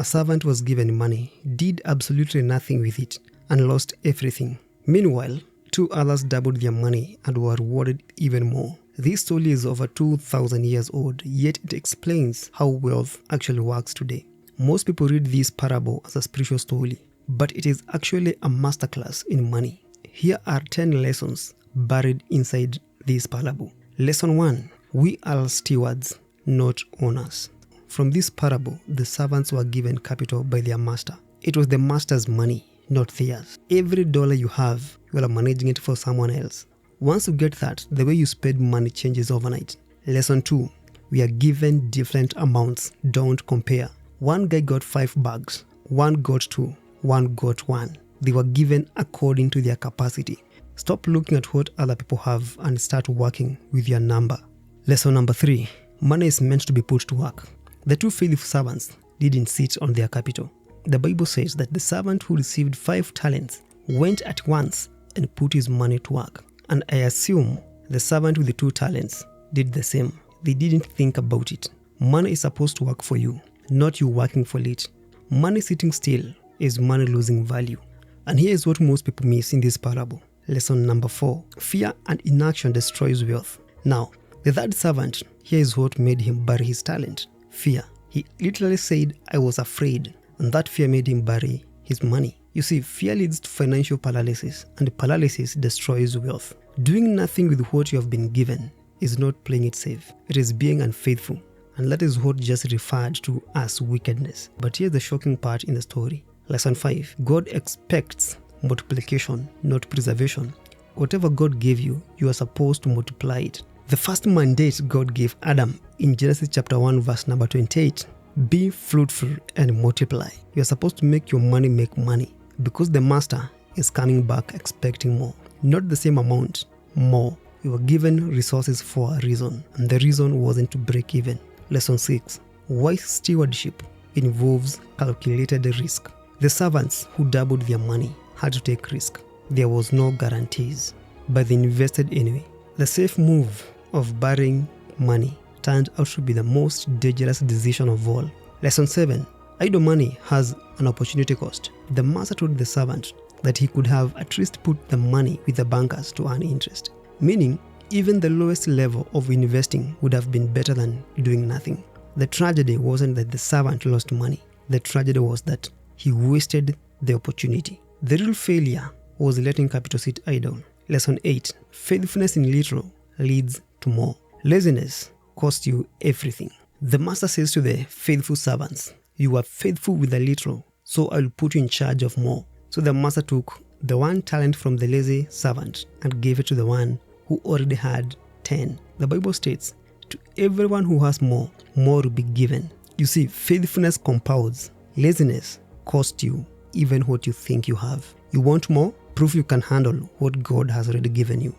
A servant was given money, did absolutely nothing with it, and lost everything. Meanwhile, 2 others doubled their money and were rewarded even more. This story is over 2,000 years old, yet it explains how wealth actually works today. Most people read this parable as a spiritual story, but it is actually a masterclass in money. Here are 10 lessons buried inside this parable. Lesson 1. We are stewards, not owners. From this parable, the servants were given capital by their master. It was the master's money, not theirs. Every dollar you have, you are managing it for someone else. Once you get that, the way you spend money changes overnight. Lesson 2. We are given different amounts. Don't compare. One guy got 5 bags, one got 2, one got 1. They were given according to their capacity. Stop looking at what other people have and start working with your number. Lesson number 3. Money is meant to be put to work. The 2 faithful servants didn't sit on their capital. The Bible says that the servant who received 5 talents went at once and put his money to work. And I assume the servant with the 2 talents did the same. They didn't think about it. Money is supposed to work for you, not you working for it. Money sitting still is money losing value. And here is what most people miss in this parable. Lesson number 4. Fear and inaction destroys wealth. Now, the third servant, here is what made him bury his talent. Fear. He literally said, I was afraid. And that fear made him bury his money. You see, fear leads to financial paralysis, and paralysis destroys wealth. Doing nothing with what you have been given is not playing it safe. It is being unfaithful. And that is what just referred to as wickedness. But here's the shocking part in the story. Lesson 5. God expects multiplication, not preservation. Whatever God gave you, you are supposed to multiply it. The first mandate God gave Adam in Genesis chapter 1 verse number 28. Be fruitful and multiply. You are supposed to make your money make money, because the master is coming back expecting more. Not the same amount, more. You were given resources for a reason, and the reason wasn't to break even. Lesson 6. Wise stewardship involves calculated risk. The servants who doubled their money had to take risk. There was no guarantees, but they invested anyway. The safe move of burying money turned out to be the most dangerous decision of all. Lesson 7. Idle money has an opportunity cost. The master told the servant that he could have at least put the money with the bankers to earn interest. Meaning, even the lowest level of investing would have been better than doing nothing. The tragedy wasn't that the servant lost money. The tragedy was that he wasted the opportunity. The real failure was letting capital sit idle. Lesson 8. Faithfulness in little leads to more. Laziness costs you everything. The master says to the faithful servants, you are faithful with a little, so I will put you in charge of more. So the master took the 1 talent from the lazy servant and gave it to the one who already had 10. The Bible states, to everyone who has more will be given. You see, faithfulness compounds. Laziness costs you even what you think you have. You want more? Prove you can handle what God has already given you.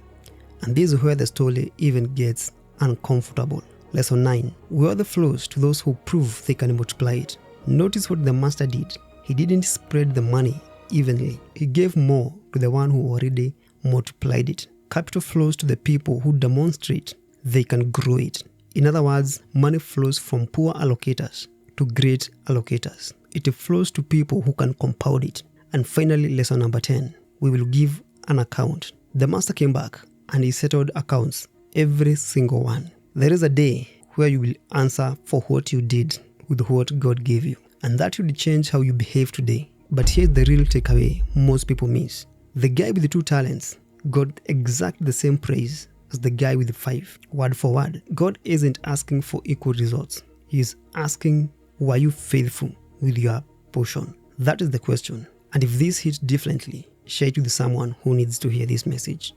And this is where the story even gets uncomfortable. Lesson 9. Wealth flows to those who prove they can multiply it. Notice what the master did. He didn't spread the money evenly. He gave more to the one who already multiplied it. Capital flows to the people who demonstrate they can grow it. In other words, money flows from poor allocators to great allocators. It flows to people who can compound it. And finally, lesson number 10. We will give an account. The master came back and he settled accounts, every single one. There is a day where you will answer for what you did with what God gave you. And that will change how you behave today. But here's the real takeaway most people miss. The guy with the 2 talents got exactly the same praise as the guy with the 5, word for word. God isn't asking for equal results. He is asking, were you faithful with your portion? That is the question. And if this hits differently, share it with someone who needs to hear this message.